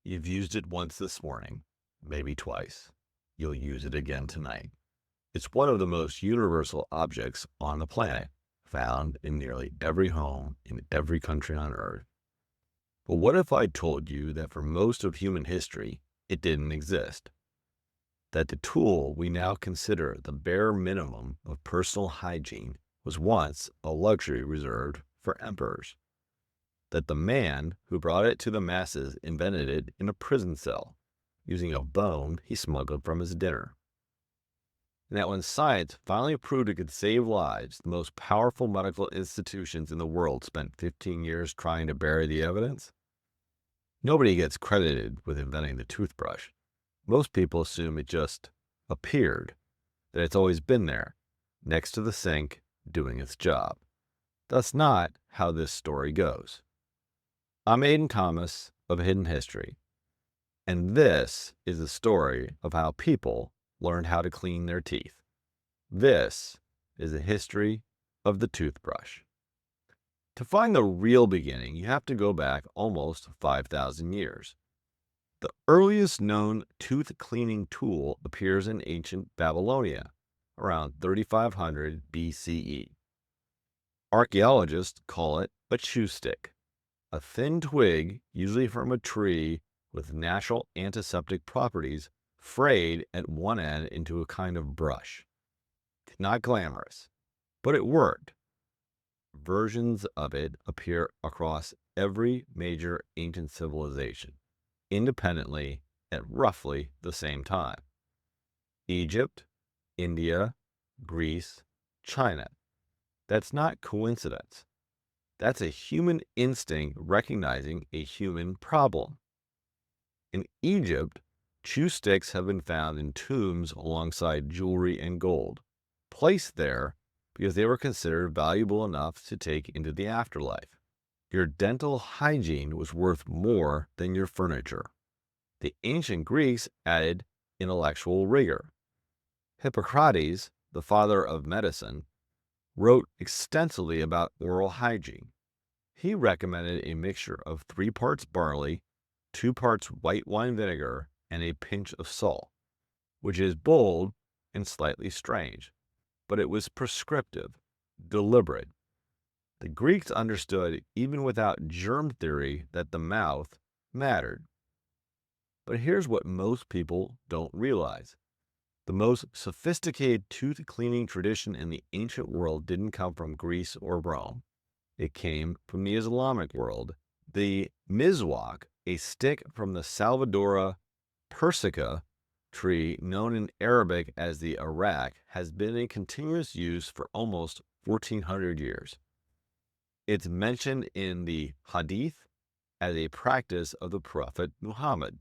You've used it once this morning, maybe twice. You'll use it again tonight. It's one of the most universal objects on the planet, found in nearly every home in every country on Earth. But what if I told you that for most of human history, it didn't exist? That the tool we now consider the bare minimum of personal hygiene was once a luxury reserved for emperors? That the man who brought it to the masses invented it in a prison cell, using a bone he smuggled from his dinner? And that when science finally proved it could save lives, the most powerful medical institutions in the world spent 15 years trying to bury the evidence? Nobody gets credited with inventing the toothbrush. Most people assume it just appeared, that it's always been there, next to the sink, doing its job. That's not how this story goes. I'm Aiden Thomas of Hidden History, and this is the story of how people learned how to clean their teeth. This is the history of the toothbrush. To find the real beginning, you have to go back almost 5,000 years. The earliest known tooth cleaning tool appears in ancient Babylonia, around 3500 BCE. Archaeologists call it a chew stick, a thin twig, usually from a tree with natural antiseptic properties, frayed at one end into a kind of brush. Not glamorous, but it worked. Versions of it appear across every major ancient civilization, independently at roughly the same time. Egypt, India, Greece, China. That's not coincidence. That's a human instinct recognizing a human problem. In Egypt, chew sticks have been found in tombs alongside jewelry and gold, placed there because they were considered valuable enough to take into the afterlife. Your dental hygiene was worth more than your furniture. The ancient Greeks added intellectual rigor. Hippocrates, the father of medicine, wrote extensively about oral hygiene. He recommended a mixture of 3 parts barley, 2 parts white wine vinegar, and a pinch of salt, which is bold and slightly strange, but it was prescriptive, deliberate. The Greeks understood, even without germ theory, that the mouth mattered. But here's what most people don't realize. The most sophisticated tooth cleaning tradition in the ancient world didn't come from Greece or Rome. It came from the Islamic world. The Miswak, a stick from the Salvadora persica tree known in Arabic as the arak, has been in continuous use for almost 1400 years. It's mentioned in the Hadith as a practice of the Prophet Muhammad.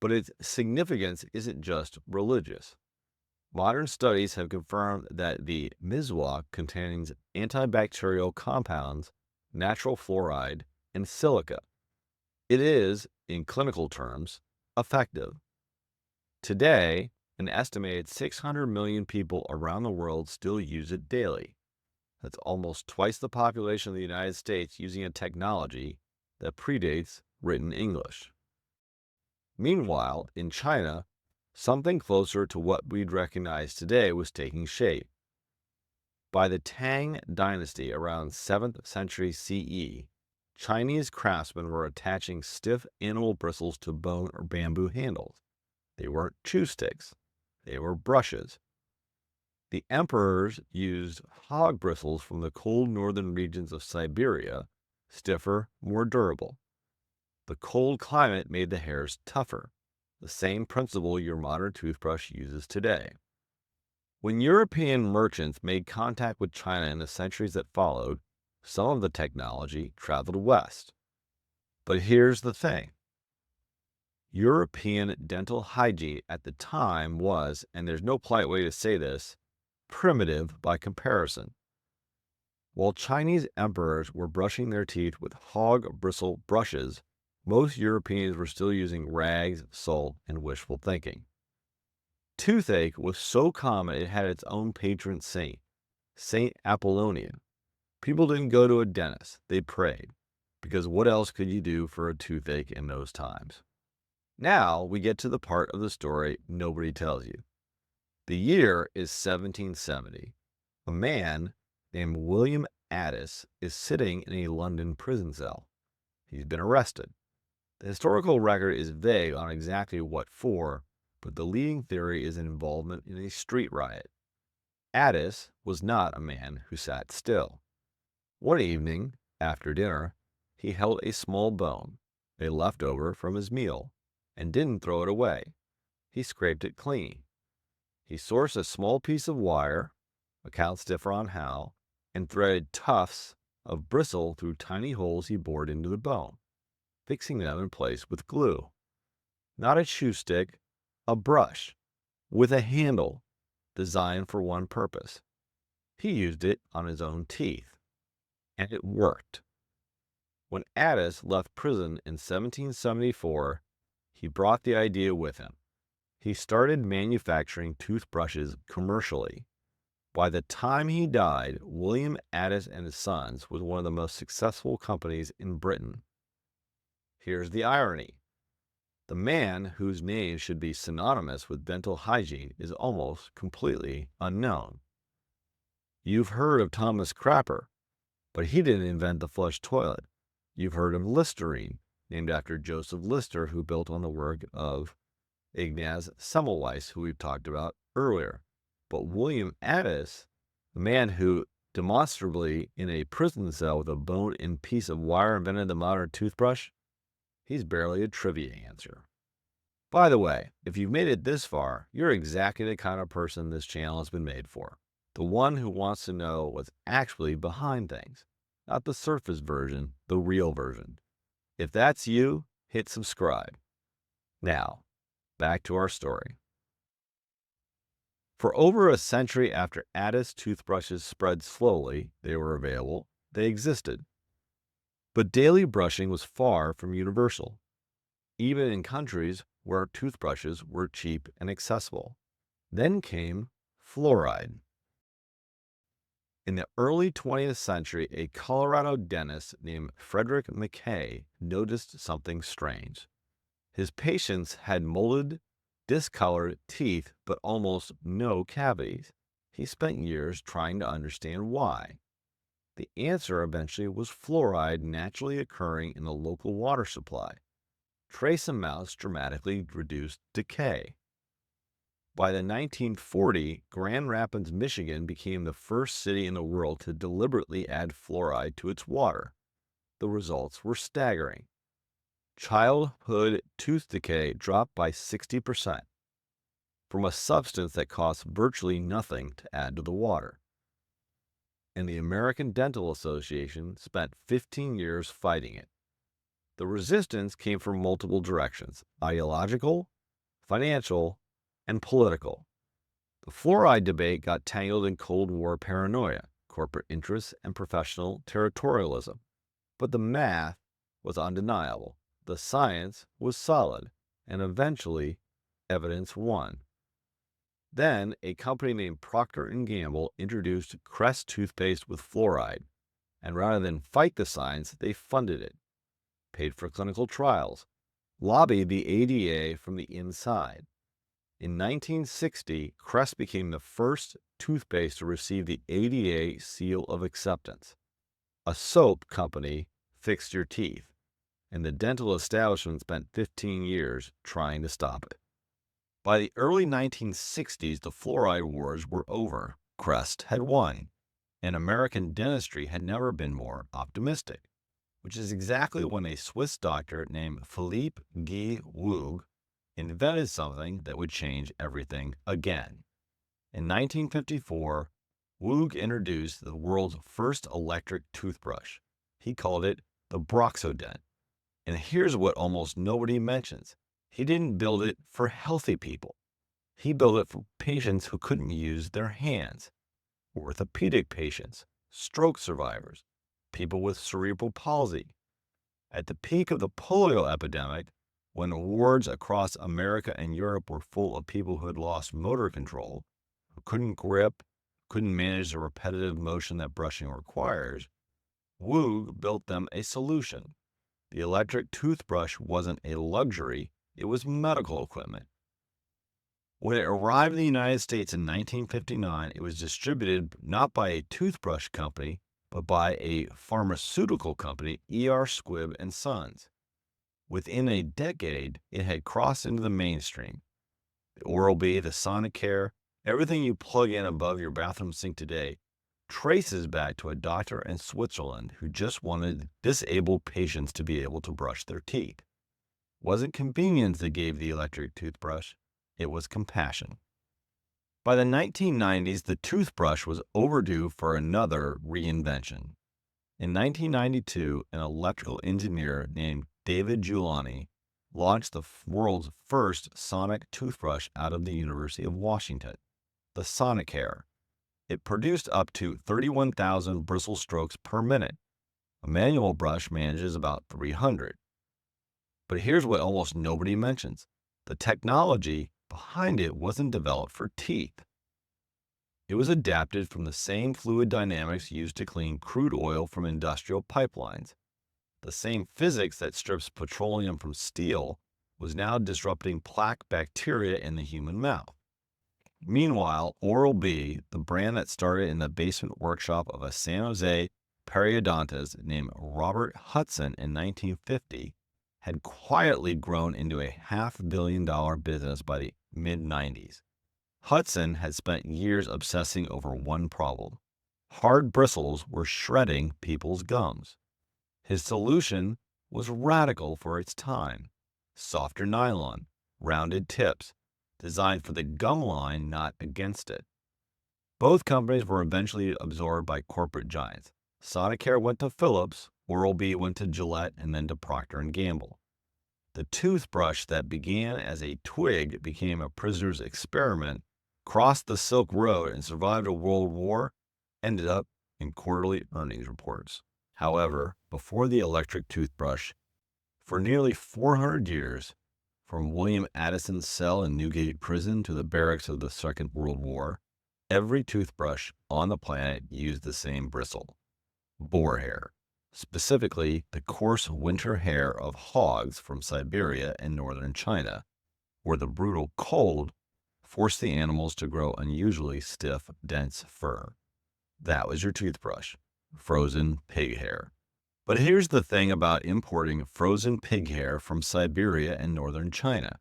But its significance isn't just religious. Modern studies have confirmed that the Miswak contains antibacterial compounds, natural fluoride, and silica. It is, in clinical terms, effective. Today, an estimated 600 million people around the world still use it daily. That's almost twice the population of the United States using a technology that predates written English. Meanwhile, in China, something closer to what we'd recognize today was taking shape. By the Tang Dynasty around 7th century CE, Chinese craftsmen were attaching stiff animal bristles to bone or bamboo handles. They weren't chew sticks, they were brushes. The emperors used hog bristles from the cold northern regions of Siberia, stiffer, more durable. The cold climate made the hairs tougher, the same principle your modern toothbrush uses today. When European merchants made contact with China in the centuries that followed, some of the technology traveled west. But here's the thing. European dental hygiene at the time was, and there's no polite way to say this, primitive by comparison. While Chinese emperors were brushing their teeth with hog bristle brushes, most Europeans were still using rags, salt, and wishful thinking. Toothache was so common it had its own patron saint, Saint Apollonia. People didn't go to a dentist, they prayed, because what else could you do for a toothache in those times? Now we get to the part of the story nobody tells you. The year is 1770. A man named William Addis is sitting in a London prison cell. He's been arrested. The historical record is vague on exactly what for, but the leading theory is involvement in a street riot. Addis was not a man who sat still. One evening, after dinner, he held a small bone, a leftover from his meal, and didn't throw it away. He scraped it clean. He sourced a small piece of wire, account stiffer on how, and threaded tufts of bristle through tiny holes he bored into the bone, fixing them in place with glue. Not a chew stick, a brush, with a handle designed for one purpose. He used it on his own teeth, and it worked. When Addis left prison in 1774, he brought the idea with him. He started manufacturing toothbrushes commercially. By the time he died, William Addis and his Sons was one of the most successful companies in Britain. Here's the irony. The man whose name should be synonymous with dental hygiene is almost completely unknown. You've heard of Thomas Crapper, but he didn't invent the flush toilet. You've heard of Listerine, named after Joseph Lister, who built on the work of Ignaz Semmelweis, who we've talked about earlier. But William Addis, the man who demonstrably in a prison cell with a bone and piece of wire invented the modern toothbrush, he's barely a trivia answer. By the way, if you've made it this far, you're exactly the kind of person this channel has been made for. The one who wants to know what's actually behind things, not the surface version, the real version. If that's you, hit subscribe. Now, back to our story. For over a century after Addis toothbrushes spread slowly, they were available, they existed. But daily brushing was far from universal, even in countries where toothbrushes were cheap and accessible. Then came fluoride. In the early 20th century, a Colorado dentist named Frederick McKay noticed something strange. His patients had molded, discolored teeth, but almost no cavities. He spent years trying to understand why. The answer eventually was fluoride naturally occurring in the local water supply. Trace amounts dramatically reduced decay. By the 1940s, Grand Rapids, Michigan became the first city in the world to deliberately add fluoride to its water. The results were staggering. Childhood tooth decay dropped by 60% from a substance that costs virtually nothing to add to the water. And the American Dental Association spent 15 years fighting it. The resistance came from multiple directions: ideological, financial, and political. The fluoride debate got tangled in Cold War paranoia, corporate interests, and professional territorialism. But the math was undeniable. The science was solid, and eventually, evidence won. Then, a company named Procter & Gamble introduced Crest toothpaste with fluoride, and rather than fight the science, they funded it, paid for clinical trials, lobbied the ADA from the inside. In 1960, Crest became the first toothpaste to receive the ADA seal of acceptance. A soap company fixed your teeth, and the dental establishment spent 15 years trying to stop it. By the early 1960s, the fluoride wars were over. Crest had won, and American dentistry had never been more optimistic, which is exactly when a Swiss doctor named Philippe Guy Woog invented something that would change everything again. In 1954, Woog introduced the world's first electric toothbrush. He called it the Broxodent. And here's what almost nobody mentions. He didn't build it for healthy people. He built it for patients who couldn't use their hands. Orthopedic patients, stroke survivors, people with cerebral palsy. At the peak of the polio epidemic, when wards across America and Europe were full of people who had lost motor control, who couldn't grip, couldn't manage the repetitive motion that brushing requires, Woog built them a solution. The electric toothbrush wasn't a luxury, It was medical equipment. When it arrived in the United States in 1959, it was distributed not by a toothbrush company, but by a pharmaceutical company, E.R. Squibb and Sons. Within a decade, it had crossed into the mainstream. The Oral-B, the Sonicare, everything you plug in above your bathroom sink today traces back to a doctor in Switzerland who just wanted disabled patients to be able to brush their teeth. It wasn't convenience that gave the electric toothbrush, it was compassion. By the 1990s, the toothbrush was overdue for another reinvention. In 1992, an electrical engineer named David Giuliani launched the world's first sonic toothbrush out of the University of Washington, the Sonicare. It produced up to 31,000 bristle strokes per minute. A manual brush manages about 300. But here's what almost nobody mentions. The technology behind it wasn't developed for teeth. It was adapted from the same fluid dynamics used to clean crude oil from industrial pipelines. The same physics that strips petroleum from steel was now disrupting plaque bacteria in the human mouth. Meanwhile, Oral-B, the brand that started in the basement workshop of a San Jose periodontist named Robert Hudson in 1950, had quietly grown into a $500 million business by the mid-90s. Hudson had spent years obsessing over one problem. Hard bristles were shredding people's gums. His solution was radical for its time. Softer nylon, rounded tips, designed for the gum line, not against it. Both companies were eventually absorbed by corporate giants. Sonicare went to Philips, Oral-B went to Gillette, and then to Procter & Gamble. The toothbrush that began as a twig became a prisoner's experiment, crossed the Silk Road, and survived a world war, ended up in quarterly earnings reports. However, before the electric toothbrush, for nearly 400 years, from William Addison's cell in Newgate Prison to the barracks of the Second World War, every toothbrush on the planet used the same bristle: boar hair, specifically the coarse winter hair of hogs from Siberia and northern China, where the brutal cold forced the animals to grow unusually stiff, dense fur. That was your toothbrush, frozen pig hair. But here's the thing about importing frozen pig hair from Siberia and northern China.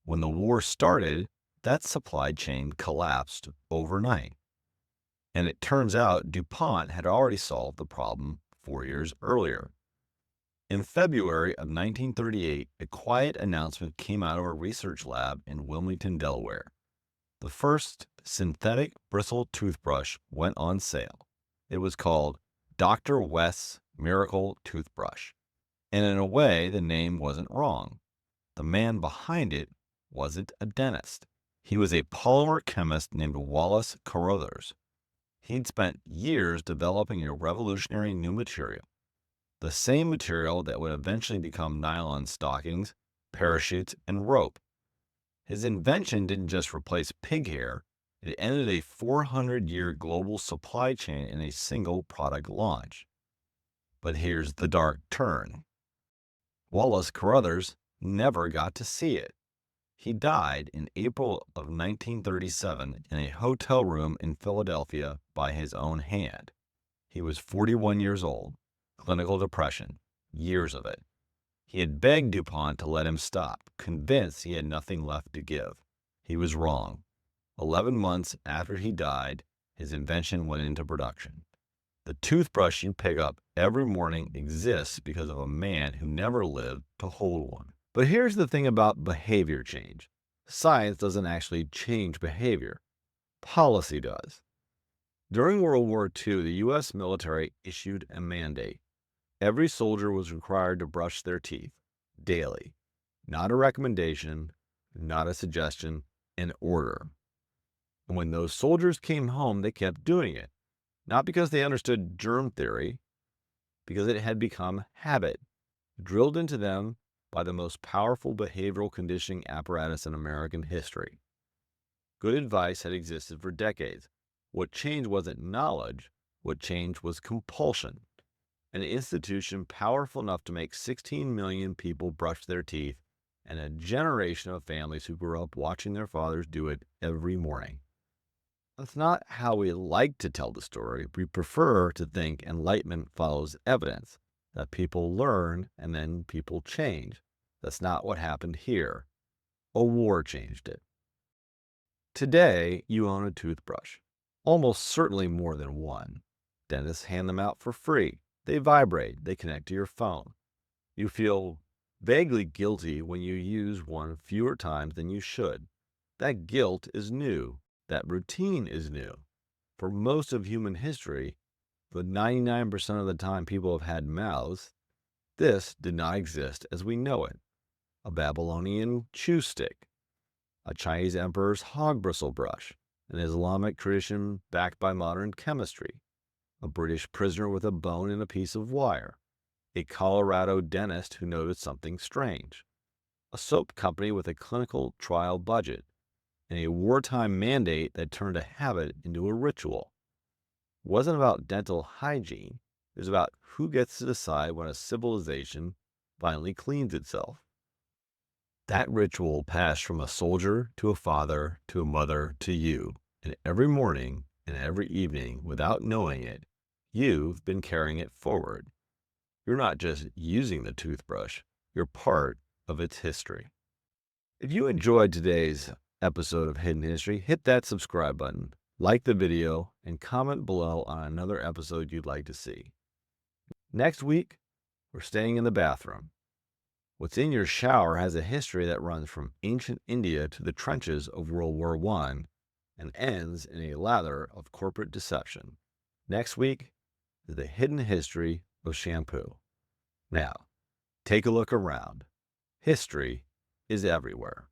When the war started, that supply chain collapsed overnight. And it turns out DuPont had already solved the problem 4 years earlier. In February of 1938, a quiet announcement came out of a research lab in Wilmington, Delaware. The first synthetic bristle toothbrush went on sale. It was called Dr. West's Miracle Toothbrush. And in a way, the name wasn't wrong. The man behind it wasn't a dentist. He was a polymer chemist named Wallace Carothers. He'd spent years developing a revolutionary new material, the same material that would eventually become nylon stockings, parachutes, and rope. His invention didn't just replace pig hair, it ended a 400-year global supply chain in a single product launch. But here's the dark turn. Wallace Carothers never got to see it. He died in April of 1937 in a hotel room in Philadelphia by his own hand. He was 41 years old, clinical depression, years of it. He had begged DuPont to let him stop, convinced he had nothing left to give. He was wrong. 11 months after he died, his invention went into production. The toothbrush you pick up every morning exists because of a man who never lived to hold one. But here's the thing about behavior change. Science doesn't actually change behavior. Policy does. During World War II, the U.S. military issued a mandate. Every soldier was required to brush their teeth daily. Not a recommendation, not a suggestion, an order. And when those soldiers came home, they kept doing it. Not because they understood germ theory, because it had become habit, drilled into them by the most powerful behavioral conditioning apparatus in American history. Good advice had existed for decades. What changed wasn't knowledge, what changed was compulsion. An institution powerful enough to make 16 million people brush their teeth and a generation of families who grew up watching their fathers do it every morning. That's not how we like to tell the story. We prefer to think enlightenment follows evidence, that people learn and then people change. That's not what happened here. A war changed it. Today, you own a toothbrush. Almost certainly more than one. Dentists hand them out for free. They vibrate. They connect to your phone. You feel vaguely guilty when you use one fewer times than you should. That guilt is new. That routine is new. For most of human history, the 99% of the time people have had mouths, this did not exist as we know it. A Babylonian chew stick, a Chinese emperor's hog bristle brush, an Islamic tradition backed by modern chemistry, a British prisoner with a bone and a piece of wire, a Colorado dentist who noticed something strange, a soap company with a clinical trial budget, and a wartime mandate that turned a habit into a ritual. It wasn't about dental hygiene. It was about who gets to decide when a civilization finally cleans itself. That ritual passed from a soldier to a father to a mother to you, and every morning and every evening, without knowing it, you've been carrying it forward. You're not just using the toothbrush, you're part of its history. If you enjoyed today's episode of Hidden History, hit that subscribe button, like the video, and comment below on another episode you'd like to see. Next week, we're staying in the bathroom. What's in your shower has a history that runs from ancient India to the trenches of World War I and ends in a lather of corporate deception. Next week is the hidden history of shampoo. Now, take a look around. History is everywhere.